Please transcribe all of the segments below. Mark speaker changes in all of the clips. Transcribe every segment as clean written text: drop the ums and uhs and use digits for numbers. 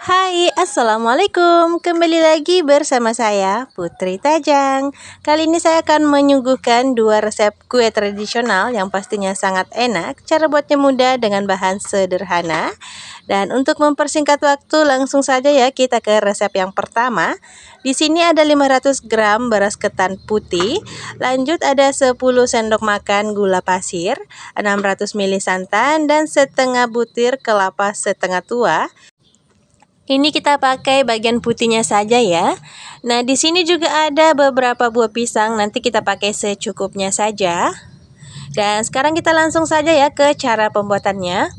Speaker 1: Hai, Assalamualaikum. Kembali lagi bersama saya, Putri Tajang. Kali ini saya akan menyuguhkan dua resep kue tradisional yang pastinya sangat enak. Cara buatnya mudah dengan bahan sederhana. Dan untuk mempersingkat waktu, langsung saja ya kita ke resep yang pertama. Di sini ada 500 gram beras ketan putih, lanjut ada 10 sendok makan gula pasir, 600 ml santan, dan setengah butir kelapa setengah tua. Ini kita pakai bagian putihnya saja ya. Nah, di sini juga ada beberapa buah pisang, nanti kita pakai secukupnya saja. Dan sekarang kita langsung saja ya ke cara pembuatannya.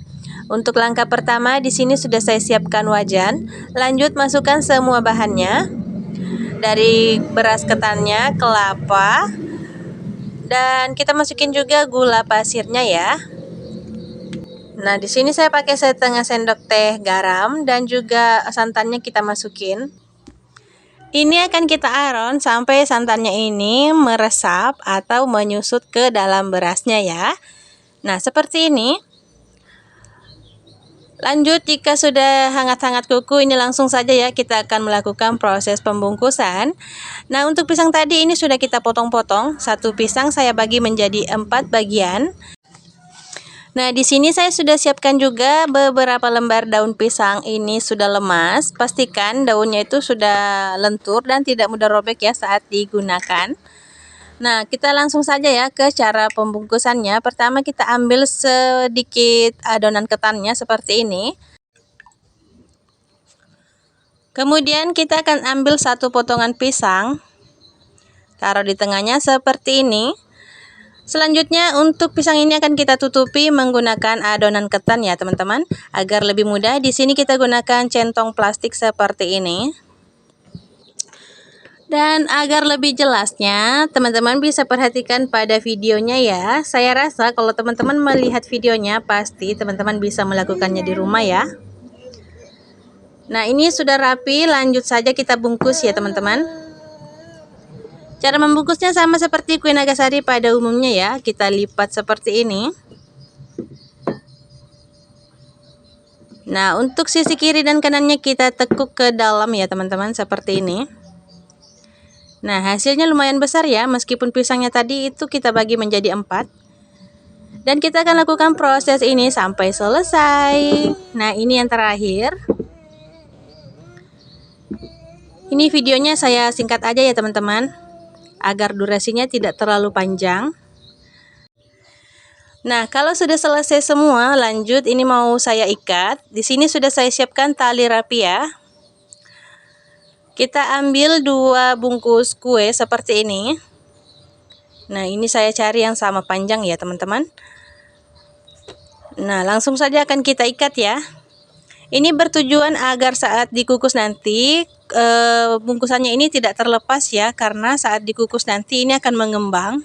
Speaker 1: Untuk langkah pertama di sini sudah saya siapkan wajan. Lanjut masukkan semua bahannya. Dari beras ketannya, kelapa, dan kita masukin juga gula pasirnya ya. Nah, di sini saya pakai setengah sendok teh garam dan juga santannya kita masukin. Ini akan kita aron sampai santannya ini meresap atau menyusut ke dalam berasnya ya. Nah, seperti ini. Lanjut, jika sudah hangat-hangat kuku, ini langsung saja ya kita akan melakukan proses pembungkusan. Nah, untuk pisang tadi ini sudah kita potong-potong. Satu pisang saya bagi menjadi 4 bagian. Nah, di sini saya sudah siapkan juga beberapa lembar daun pisang. Ini sudah lemas. Pastikan daunnya itu sudah lentur dan tidak mudah robek ya saat digunakan. Nah, kita langsung saja ya ke cara pembungkusannya. Pertama kita ambil sedikit adonan ketannya seperti ini. Kemudian kita akan ambil satu potongan pisang. Taruh di tengahnya seperti ini. Selanjutnya untuk pisang ini akan kita tutupi menggunakan adonan ketan ya teman-teman. Agar lebih mudah, di sini kita gunakan centong plastik seperti ini. Dan agar lebih jelasnya, teman-teman bisa perhatikan pada videonya ya. Saya rasa kalau teman-teman melihat videonya, pasti teman-teman bisa melakukannya di rumah ya. Nah, ini sudah rapi, lanjut saja kita bungkus ya teman-teman. Cara membungkusnya sama seperti kue nagasari pada umumnya ya. Kita lipat seperti ini. Nah, untuk sisi kiri dan kanannya kita tekuk ke dalam ya teman-teman, seperti ini. Nah, hasilnya lumayan besar ya, meskipun pisangnya tadi itu kita bagi menjadi 4. Dan kita akan lakukan proses ini sampai selesai. Nah, ini yang terakhir. Ini videonya saya singkat aja ya teman-teman, agar durasinya tidak terlalu panjang. Nah, kalau sudah selesai semua, lanjut ini mau saya ikat. Di sini sudah saya siapkan tali rapi ya. Kita ambil 2 bungkus kue seperti ini. Nah, ini saya cari yang sama panjang ya, teman-teman. Nah, langsung saja akan kita ikat ya. Ini bertujuan agar saat dikukus nanti bungkusannya ini tidak terlepas ya, karena saat dikukus nanti ini akan mengembang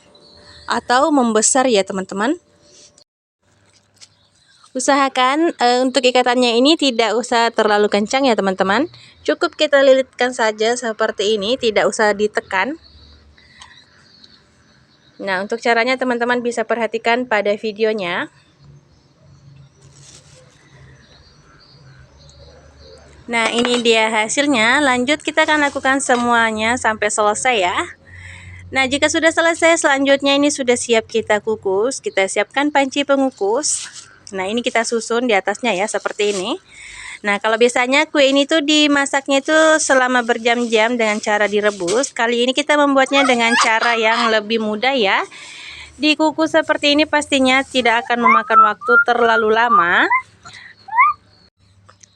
Speaker 1: atau membesar ya, teman-teman. Usahakan untuk ikatannya ini tidak usah terlalu kencang ya teman-teman. Cukup kita lilitkan saja seperti ini, tidak usah ditekan. Nah, untuk caranya teman-teman bisa perhatikan pada videonya. Nah, ini dia hasilnya. Lanjut kita akan lakukan semuanya sampai selesai ya. Nah, jika sudah selesai, selanjutnya ini sudah siap kita kukus. Kita siapkan panci pengukus. Nah, ini kita susun di atasnya ya, seperti ini. Nah, kalau biasanya kue ini tuh dimasaknya itu selama berjam-jam dengan cara direbus. Kali ini kita membuatnya dengan cara yang lebih mudah ya. Dikukus seperti ini pastinya tidak akan memakan waktu terlalu lama.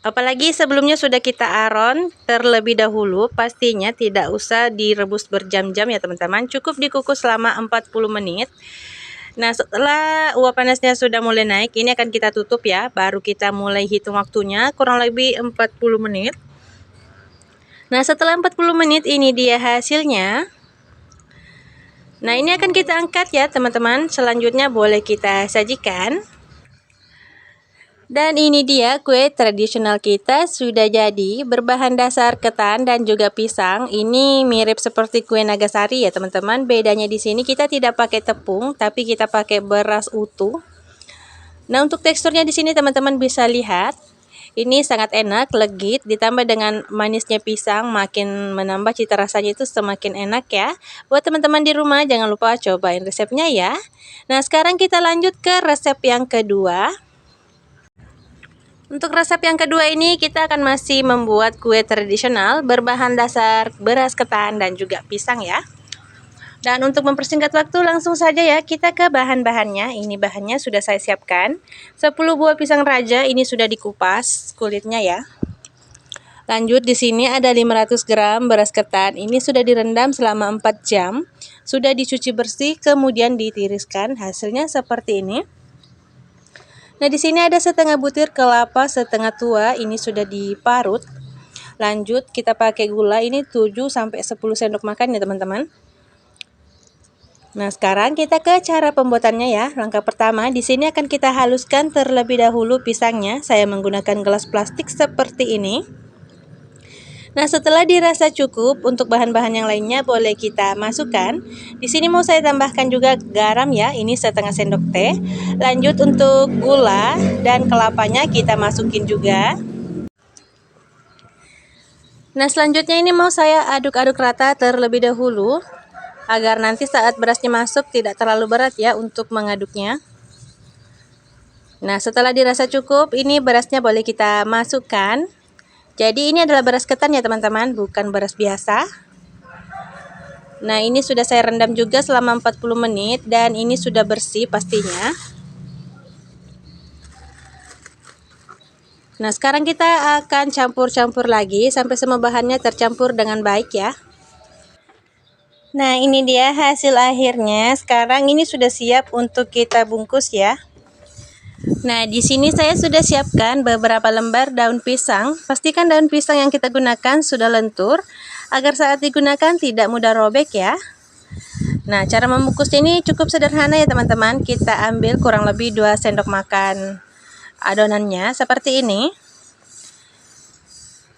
Speaker 1: Apalagi sebelumnya sudah kita aron terlebih dahulu, pastinya tidak usah direbus berjam-jam ya teman-teman. Cukup dikukus selama 40 menit. Nah, setelah uap panasnya sudah mulai naik, ini akan kita tutup ya. Baru kita mulai hitung waktunya, kurang lebih 40 menit. Nah, setelah 40 menit ini dia hasilnya. Nah, ini akan kita angkat ya teman-teman. Selanjutnya boleh kita sajikan. Dan ini dia kue tradisional kita sudah jadi, berbahan dasar ketan dan juga pisang. Ini mirip seperti kue nagasari ya teman-teman. Bedanya di sini kita tidak pakai tepung, tapi kita pakai beras utuh. Nah, untuk teksturnya di sini teman-teman bisa lihat. Ini sangat enak, legit, ditambah dengan manisnya pisang, makin menambah cita rasanya itu semakin enak ya. Buat teman-teman di rumah, jangan lupa cobain resepnya ya. Nah, sekarang kita lanjut ke resep yang kedua. Untuk resep yang kedua ini, kita akan masih membuat kue tradisional berbahan dasar beras ketan dan juga pisang ya. Dan untuk mempersingkat waktu langsung saja ya kita ke bahan-bahannya. Ini bahannya sudah saya siapkan. 10 buah pisang raja ini sudah dikupas kulitnya ya. Lanjut di sini ada 500 gram beras ketan. Ini sudah direndam selama 4 jam. Sudah dicuci bersih kemudian ditiriskan. Hasilnya seperti ini. Nah, di sini ada setengah butir kelapa setengah tua. Ini sudah diparut. Lanjut kita pakai gula ini 7 sampai 10 sendok makan ya, teman-teman. Nah, sekarang kita ke cara pembuatannya ya. Langkah pertama, di sini akan kita haluskan terlebih dahulu pisangnya. Saya menggunakan gelas plastik seperti ini. Nah, setelah dirasa cukup, untuk bahan-bahan yang lainnya boleh kita masukkan. Di sini mau saya tambahkan juga garam ya, ini setengah sendok teh. Lanjut untuk gula dan kelapanya kita masukin juga. Nah, selanjutnya ini mau saya aduk-aduk rata terlebih dahulu, agar nanti saat berasnya masuk tidak terlalu berat ya untuk mengaduknya. Nah, setelah dirasa cukup, ini berasnya boleh kita masukkan. Jadi ini adalah beras ketan ya teman-teman, bukan beras biasa. Nah, ini sudah saya rendam juga selama 40 menit dan ini sudah bersih pastinya. Nah, sekarang kita akan campur-campur lagi sampai semua bahannya tercampur dengan baik ya. Nah, ini dia hasil akhirnya. Sekarang ini sudah siap untuk kita bungkus ya. Nah, di sini saya sudah siapkan beberapa lembar daun pisang. Pastikan daun pisang yang kita gunakan sudah lentur agar saat digunakan tidak mudah robek ya. Nah, cara membungkusnya ini cukup sederhana ya teman-teman. Kita ambil kurang lebih 2 sendok makan adonannya seperti ini.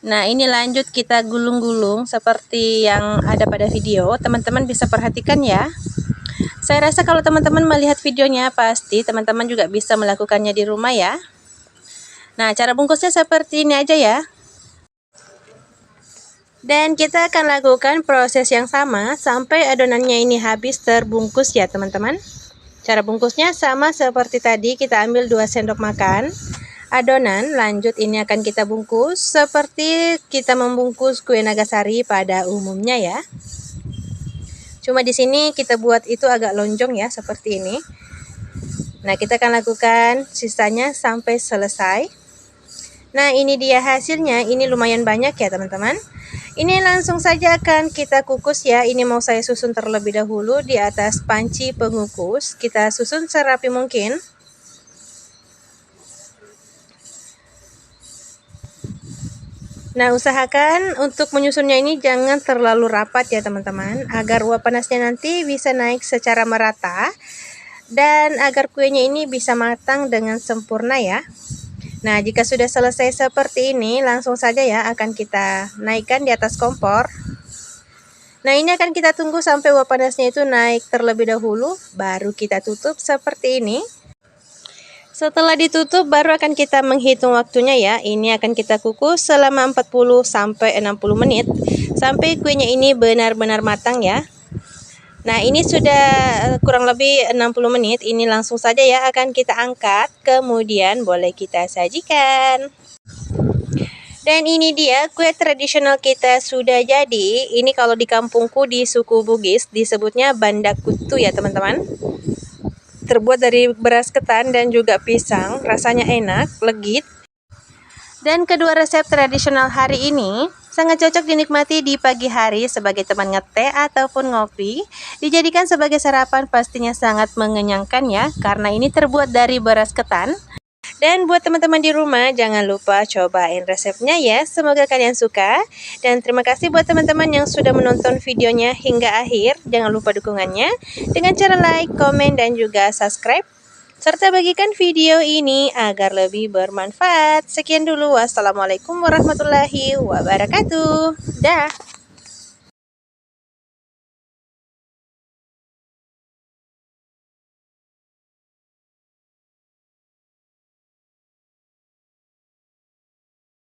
Speaker 1: Nah, ini lanjut kita gulung-gulung seperti yang ada pada video. Teman-teman bisa perhatikan ya. Saya rasa kalau teman-teman melihat videonya, pasti teman-teman juga bisa melakukannya di rumah ya. Nah, cara bungkusnya seperti ini aja ya. Dan kita akan lakukan proses yang sama sampai adonannya ini habis terbungkus ya teman-teman. Cara bungkusnya sama seperti tadi, kita ambil 2 sendok makan adonan, lanjut ini akan kita bungkus seperti kita membungkus kue nagasari pada umumnya ya. Cuma di sini kita buat itu agak lonjong ya, seperti ini. Nah, kita akan lakukan sisanya sampai selesai. Nah, ini dia hasilnya. Ini lumayan banyak ya, teman-teman. Ini langsung saja akan kita kukus ya. Ini mau saya susun terlebih dahulu di atas panci pengukus. Kita susun serapi mungkin. Nah, usahakan untuk menyusunnya ini jangan terlalu rapat ya teman-teman, agar uap panasnya nanti bisa naik secara merata dan agar kuenya ini bisa matang dengan sempurna ya. Nah, jika sudah selesai seperti ini, langsung saja ya akan kita naikkan di atas kompor. Nah, ini akan kita tunggu sampai uap panasnya itu naik terlebih dahulu, baru kita tutup seperti ini. Setelah ditutup baru akan kita menghitung waktunya ya. Ini akan kita kukus selama 40 sampai 60 menit sampai kuenya ini benar-benar matang ya. Nah, ini sudah kurang lebih 60 menit. Ini langsung saja ya akan kita angkat, kemudian boleh kita sajikan. Dan ini dia kue tradisional kita sudah jadi. Ini kalau di kampungku di suku Bugis disebutnya bandakutu ya teman-teman. Terbuat dari beras ketan dan juga pisang, rasanya enak, legit. Dan kedua resep tradisional hari ini sangat cocok dinikmati di pagi hari sebagai teman ngeteh ataupun ngopi. Dijadikan sebagai sarapan pastinya sangat mengenyangkan ya, karena ini terbuat dari beras ketan. Dan buat teman-teman di rumah, jangan lupa cobain resepnya ya. Semoga kalian suka. Dan terima kasih buat teman-teman yang sudah menonton videonya hingga akhir. Jangan lupa dukungannya dengan cara like, komen, dan juga subscribe. Serta bagikan video ini agar lebih bermanfaat. Sekian dulu. Wassalamualaikum warahmatullahi wabarakatuh. Dah.